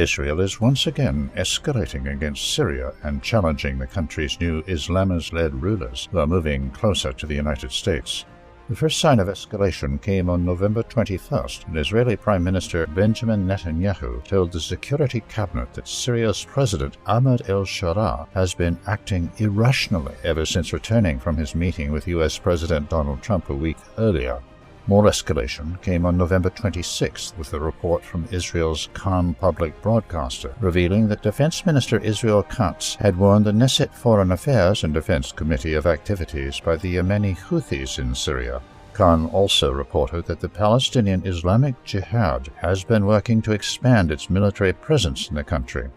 Israel is once again escalating against Syria and challenging the country's new Islamist-led rulers who are moving closer to the United States. The first sign of escalation came on November 21st, when Israeli Prime Minister Benjamin Netanyahu told the Security Cabinet that Syria's President Ahmed el-Sharaa has been acting irrationally ever since returning from his meeting with U.S. President Donald Trump a week earlier. More escalation came on November 26th with a report from Israel's Kan public broadcaster revealing that Defense Minister Israel Katz had warned the Knesset Foreign Affairs and Defense Committee of activities by the Yemeni Houthis in Syria. Kan also reported that the Palestinian Islamic Jihad has been working to expand its military presence in the country.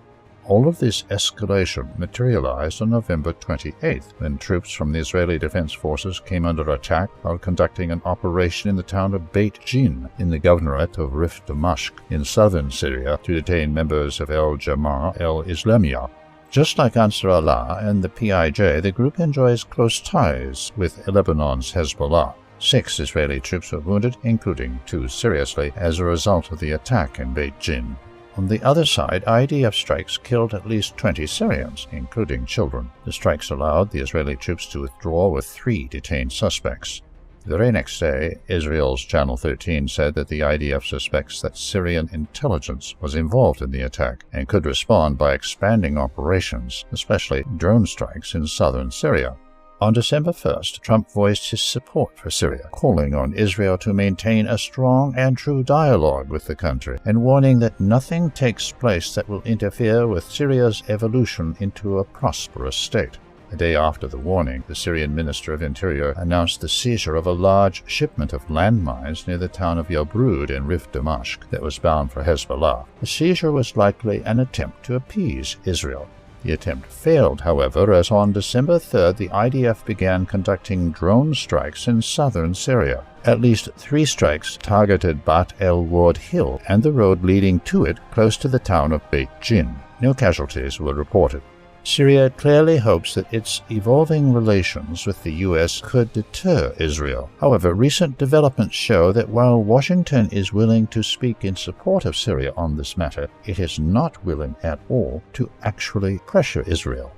All of this escalation materialized on November 28th, when troops from the Israeli Defense Forces came under attack while conducting an operation in the town of Beit Jin in the governorate of Rif Damashq in southern Syria to detain members of al-Jama'ah al-Islamiyah. Just like Ansar Allah and the PIJ, the group enjoys close ties with Lebanon's Hezbollah. 6 Israeli troops were wounded, including 2 seriously, as a result of the attack in Beit Jin. On the other side, IDF strikes killed at least 20 Syrians, including children. The strikes allowed the Israeli troops to withdraw with 3 detained suspects. The very next day, Israel's Channel 13 said that the IDF suspects that Syrian intelligence was involved in the attack and could respond by expanding operations, especially drone strikes in southern Syria. On December 1st, Trump voiced his support for Syria, calling on Israel to maintain a strong and true dialogue with the country, and warning that nothing takes place that will interfere with Syria's evolution into a prosperous state. A day after the warning, the Syrian Minister of Interior announced the seizure of a large shipment of landmines near the town of Yabrud in Rif Damashq that was bound for Hezbollah. The seizure was likely an attempt to appease Israel. The attempt failed, however, as on December 3rd the IDF began conducting drone strikes in southern Syria. At least 3 strikes targeted Bat el-Ward Hill and the road leading to it close to the town of Beit Jin. No casualties were reported. Syria clearly hopes that its evolving relations with the U.S. could deter Israel. However, recent developments show that while Washington is willing to speak in support of Syria on this matter, it is not willing at all to actually pressure Israel.